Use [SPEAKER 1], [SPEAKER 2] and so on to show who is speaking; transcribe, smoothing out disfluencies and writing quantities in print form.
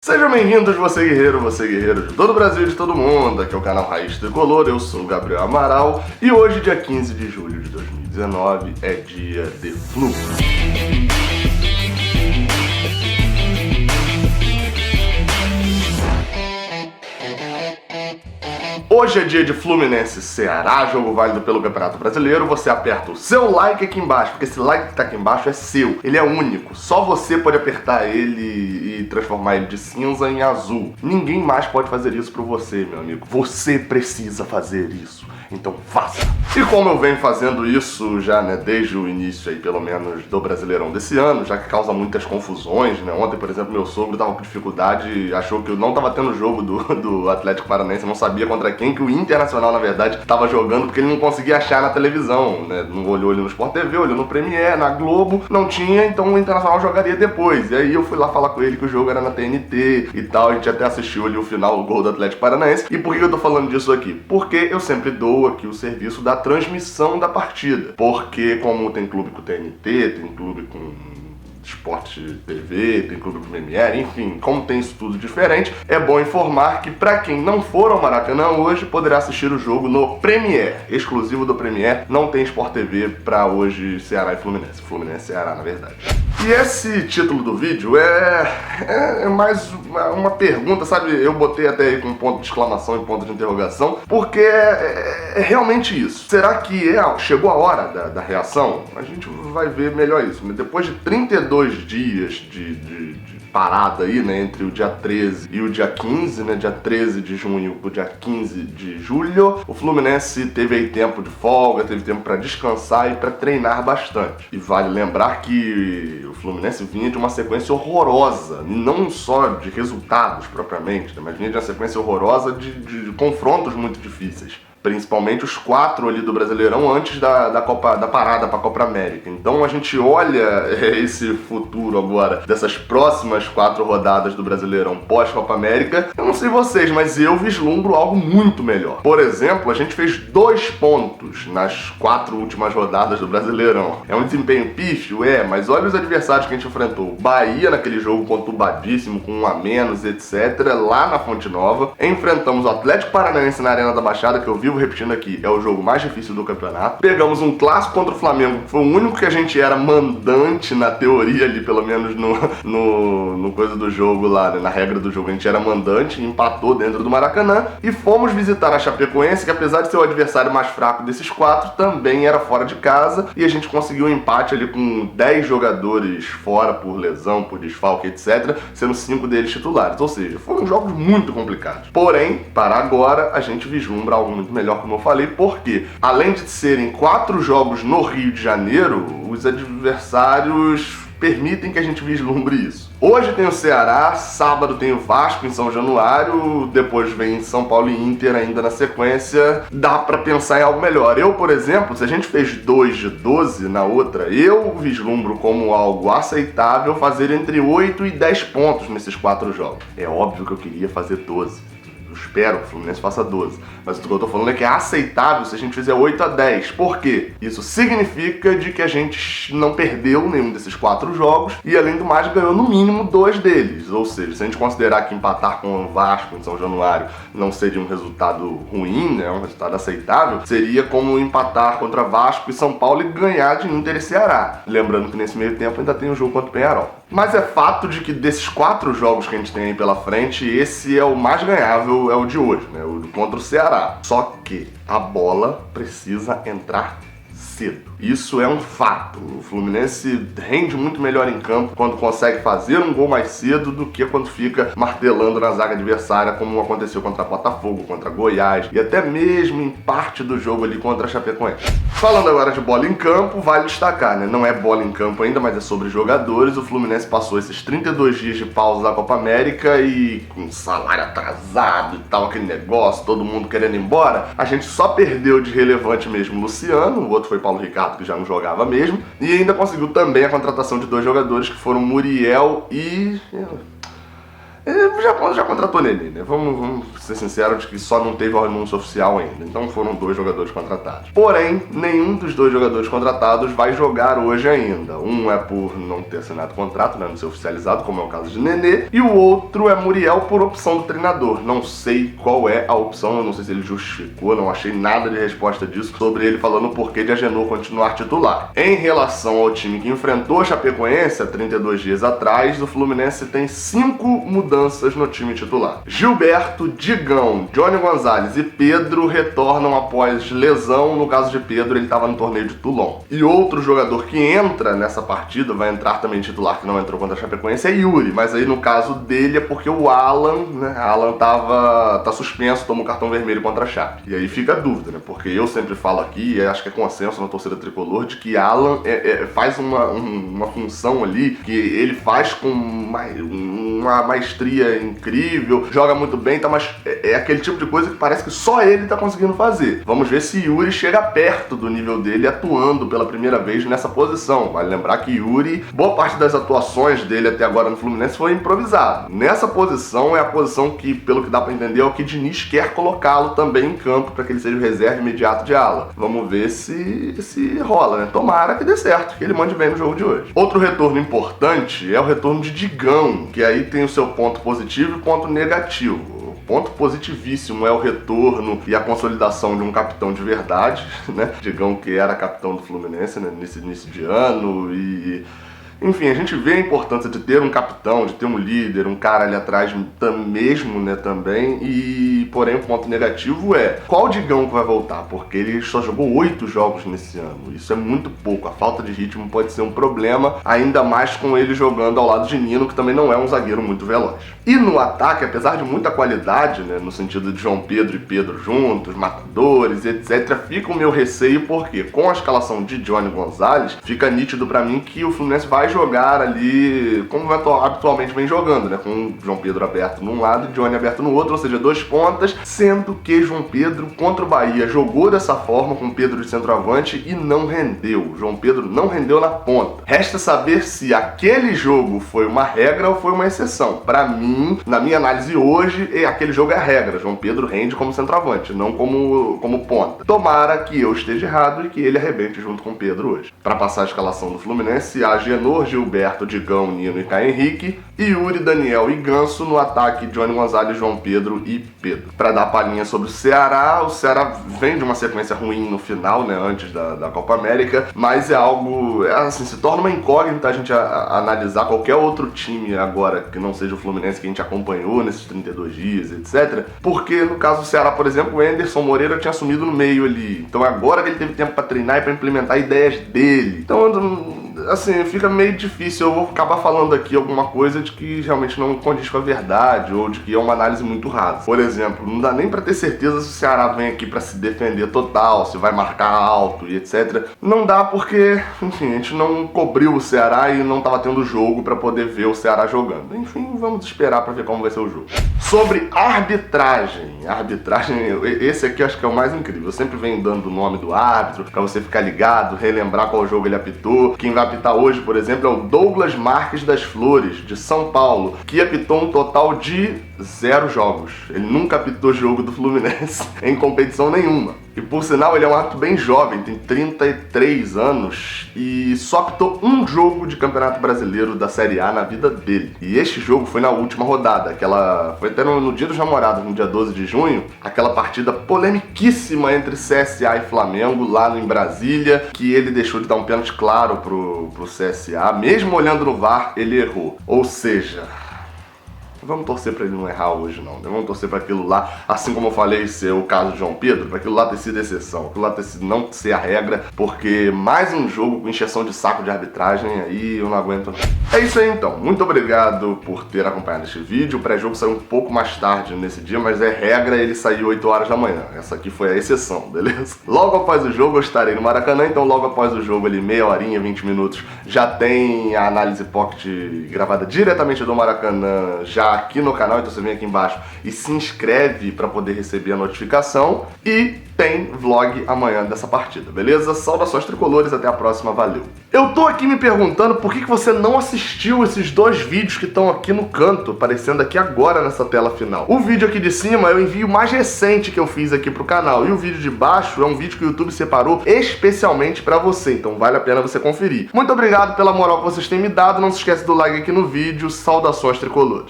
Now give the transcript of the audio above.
[SPEAKER 1] Sejam bem-vindos, você guerreiro de todo o Brasil e de todo mundo. Aqui é o canal Raiz Tricolor, eu sou o Gabriel Amaral e hoje, dia 15 de julho de 2019, é dia de Flu. Hoje é dia de Fluminense Ceará, jogo válido pelo Campeonato Brasileiro. Você aperta o seu like aqui embaixo, porque esse like que tá aqui embaixo é seu, ele é único. Só você pode apertar ele e transformar ele de cinza em azul. Ninguém mais pode fazer isso por você, meu amigo. Você precisa fazer isso, então faça. E como eu venho fazendo isso já, desde o início aí, pelo menos, do Brasileirão desse ano, já que causa muitas confusões, Ontem, por exemplo, meu sogro tava com dificuldade, achou que eu não tava tendo jogo do Atlético Paranaense, eu não sabia contra quem, que o Internacional, na verdade, tava jogando, porque ele não conseguia achar na televisão, Não olhou ele no Sport TV, olhou no Premiere, na Globo, não tinha, então o Internacional jogaria depois. E aí eu fui lá falar com ele que o jogo era na TNT e tal, a gente até assistiu ali o final, o gol do Atlético Paranaense. E por que eu tô falando disso aqui? Porque eu sempre dou aqui o serviço da transmissão da partida. Porque como tem clube com TNT, tem clube com Sport TV, tem clube com Premiere, enfim, como tem isso tudo diferente, é bom informar que pra quem não for ao Maracanã hoje, poderá assistir o jogo no Premiere, exclusivo do Premiere, não tem Sport TV pra hoje Ceará e Fluminense, Fluminense e Ceará, na verdade. E esse título do vídeo é mais uma pergunta, sabe? Eu botei até aí com ponto de exclamação e ponto de interrogação, porque é realmente isso. Será que chegou a hora da reação? A gente vai ver melhor isso. Depois de 32 dias de parada aí, entre o dia 13 e o dia 15, dia 13 de junho e o dia 15 de julho, o Fluminense teve aí tempo de folga, teve tempo para descansar e para treinar bastante. E vale lembrar que o Fluminense vinha de uma sequência horrorosa, não só de resultados propriamente, mas vinha de uma sequência horrorosa de confrontos muito difíceis. Principalmente os 4 ali do Brasileirão antes da parada para a Copa América. Então a gente olha esse futuro agora, dessas próximas 4 rodadas do Brasileirão pós-Copa América. Eu não sei vocês, mas eu vislumbro algo muito melhor. Por exemplo, a gente fez 2 pontos nas 4 últimas rodadas do Brasileirão. É um desempenho pífio? Mas olha os adversários que a gente enfrentou. Bahia naquele jogo conturbadíssimo, com 1 a menos, etc. Lá na Fonte Nova. Enfrentamos o Atlético Paranaense na Arena da Baixada, que eu vivo repetindo aqui, é o jogo mais difícil do campeonato. Pegamos um clássico contra o Flamengo, que foi o único que a gente era mandante na teoria ali, pelo menos no coisa do jogo lá, na regra do jogo, a gente era mandante, empatou dentro do Maracanã, e fomos visitar a Chapecoense, que apesar de ser o adversário mais fraco desses 4, também era fora de casa, e a gente conseguiu um empate ali com 10 jogadores fora por lesão, por desfalque, etc, sendo 5 deles titulares, ou seja, foram jogos muito complicados. Porém, para agora, a gente vislumbra algo muito melhor, como eu falei, porque além de serem 4 jogos no Rio de Janeiro, os adversários permitem que a gente vislumbre isso. Hoje tem o Ceará, sábado tem o Vasco em São Januário, depois vem São Paulo e Inter ainda na sequência. Dá pra pensar em algo melhor. Eu, por exemplo, se a gente fez 2 de 12 na outra, eu vislumbro como algo aceitável fazer entre 8 e 10 pontos nesses 4 jogos. É óbvio que eu queria fazer 12. Eu espero que o Fluminense faça 12. Mas o que eu tô falando é que é aceitável se a gente fizer 8 a 10. Por quê? Isso significa de que a gente não perdeu nenhum desses 4 jogos e, além do mais, ganhou no mínimo 2 deles. Ou seja, se a gente considerar que empatar com o Vasco em São Januário não seria um resultado ruim, um resultado aceitável, seria como empatar contra Vasco e São Paulo e ganhar de Inter e Ceará. Lembrando que nesse meio tempo ainda tem o jogo contra o Peñarol. Mas é fato de que desses 4 jogos que a gente tem aí pela frente, esse é o mais ganhável, é o de hoje, o contra o Ceará. Só que a bola precisa entrar cedo. Isso é um fato. O Fluminense rende muito melhor em campo quando consegue fazer um gol mais cedo do que quando fica martelando na zaga adversária, como aconteceu contra Botafogo, contra Goiás e até mesmo em parte do jogo ali contra a Chapecoense. Falando agora de bola em campo, vale destacar, Não é bola em campo ainda, mas é sobre jogadores. O Fluminense passou esses 32 dias de pausa da Copa América e com salário atrasado e tal, aquele negócio, todo mundo querendo ir embora, a gente só perdeu de relevante mesmo o Luciano, o outro foi Paulo Ricardo, que já não jogava mesmo, e ainda conseguiu também a contratação de 2 jogadores que foram Muriel e... Ele já contratou Nenê, né? Vamos ser sinceros de que só não teve o anúncio oficial ainda. Então foram 2 jogadores contratados. Porém, nenhum dos 2 jogadores contratados vai jogar hoje ainda. Um é por não ter assinado contrato, né? Não ser oficializado, como é o caso de Nenê. E o outro é Muriel por opção do treinador. Não sei qual é a opção, eu não sei se ele justificou, não achei nada de resposta disso sobre ele falando o porquê de Agenor continuar titular. Em relação ao time que enfrentou a Chapecoense há 32 dias atrás, o Fluminense tem 5 mudanças no time titular. Gilberto, Digão, Johnny Gonzalez e Pedro retornam após lesão. No caso de Pedro, ele estava no torneio de Toulon. E outro jogador que entra nessa partida, vai entrar também titular, que não entrou contra a Chapecoense, é Yuri. Mas aí no caso dele é porque o Alan, né? Alan tá suspenso, tomou cartão vermelho contra a Chape. E aí fica a dúvida, né? Porque eu sempre falo aqui, e acho que é consenso na torcida tricolor, de que Alan faz uma função ali que ele faz com uma maestria incrível, joga muito bem, tá, mas é aquele tipo de coisa que parece que só ele tá conseguindo fazer. Vamos ver se Yuri chega perto do nível dele atuando pela primeira vez nessa posição. Vale lembrar que Yuri, boa parte das atuações dele até agora no Fluminense foi improvisado. Nessa posição é a posição que, pelo que dá pra entender, é o que Diniz quer colocá-lo também em campo para que ele seja o reserva imediato de Alan. Vamos ver se rola, né? Tomara que dê certo, que ele mande bem no jogo de hoje. Outro retorno importante é o retorno de Digão, que aí tem o seu ponto positivo e ponto negativo. O ponto positivíssimo é o retorno e a consolidação de um capitão de verdade, né? Digão que era capitão do Fluminense, né? Nesse início de ano e... Enfim, a gente vê a importância de ter um capitão, de ter um líder, um cara ali atrás mesmo, né, também. E, porém, o ponto negativo é qual Digão que vai voltar? Porque ele só jogou 8 jogos nesse ano. Isso é muito pouco. A falta de ritmo pode ser um problema, ainda mais com ele jogando ao lado de Nino, que também não é um zagueiro muito veloz. E no ataque, apesar de muita qualidade, né, no sentido de João Pedro e Pedro juntos, matadores, etc., fica o meu receio porque com a escalação de Johnny Gonzalez, fica nítido pra mim que o Fluminense vai jogar ali como habitualmente vem jogando, né? Com o João Pedro aberto num lado e Johnny aberto no outro, ou seja, 2 pontas, sendo que João Pedro contra o Bahia jogou dessa forma com Pedro de centroavante e não rendeu. João Pedro não rendeu na ponta. Resta saber se aquele jogo foi uma regra ou foi uma exceção. Pra mim, na minha análise hoje, aquele jogo é a regra. João Pedro rende como centroavante, não como ponta. Tomara que eu esteja errado e que ele arrebente junto com Pedro hoje. Para passar a escalação do Fluminense, Agenor, Gilberto, Digão, Nino e Caio Henrique, Yuri, Daniel e Ganso no ataque, Johnny Gonzalez, João Pedro e Pedro. Para dar palhinha sobre o Ceará vem de uma sequência ruim no final, né, antes da Copa América, mas é algo, assim, se torna uma incógnita a gente analisar qualquer outro time agora que não seja o Fluminense que a gente acompanhou nesses 32 dias, etc. Porque no caso do Ceará, por exemplo, o Anderson Moreira tinha assumido no meio ali, então agora que ele teve tempo para treinar e para implementar ideias dele. Então, assim, fica meio difícil, eu vou acabar falando aqui alguma coisa de que realmente não condiz com a verdade, ou de que é uma análise muito rasa. Por exemplo, não dá nem pra ter certeza se o Ceará vem aqui pra se defender total, se vai marcar alto e etc. Não dá porque, enfim, a gente não cobriu o Ceará e não tava tendo jogo pra poder ver o Ceará jogando. Enfim, vamos esperar pra ver como vai ser o jogo. Sobre arbitragem, esse aqui eu acho que é o mais incrível. Eu sempre venho dando o nome do árbitro, pra você ficar ligado, relembrar qual jogo ele apitou. Quem vai apitar hoje, por exemplo, é o Douglas Marques das Flores, de São Paulo, que apitou um total de 0 jogos. Ele nunca apitou jogo do Fluminense em competição nenhuma. E por sinal, ele é um árbitro bem jovem, tem 33 anos e só apitou um jogo de Campeonato Brasileiro da Série A na vida dele. E este jogo foi na última rodada, foi até no Dia dos Namorados, no dia 12 de junho, aquela partida polemiquíssima entre CSA e Flamengo lá em Brasília, que ele deixou de dar um pênalti claro pro CSA, mesmo olhando no VAR, ele errou. Ou seja, vamos torcer pra ele não errar hoje, não. Vamos torcer pra aquilo lá, assim como eu falei, ser o caso de João Pedro, pra aquilo lá ter sido exceção, aquilo lá ter sido não ser a regra, porque mais um jogo com encheção de saco de arbitragem, aí eu não aguento não. É isso aí então, muito obrigado por ter acompanhado este vídeo. O pré-jogo saiu um pouco mais tarde nesse dia, mas é regra, ele saiu 8 horas da manhã. Essa aqui foi a exceção, beleza? Logo após o jogo eu estarei no Maracanã, então logo após o jogo ali, meia horinha, 20 minutos, já tem a análise pocket gravada diretamente do Maracanã, já aqui no canal, então você vem aqui embaixo e se inscreve para poder receber a notificação. E tem vlog amanhã dessa partida, beleza? Saudações tricolores, até a próxima, valeu! Eu tô aqui me perguntando por que você não assistiu esses dois vídeos que estão aqui no canto, aparecendo aqui agora nessa tela final. O vídeo aqui de cima é o envio mais recente que eu fiz aqui pro canal, e o vídeo de baixo é um vídeo que o YouTube separou especialmente pra você, então vale a pena você conferir. Muito obrigado pela moral que vocês têm me dado, não se esquece do like aqui no vídeo, saudações tricolores!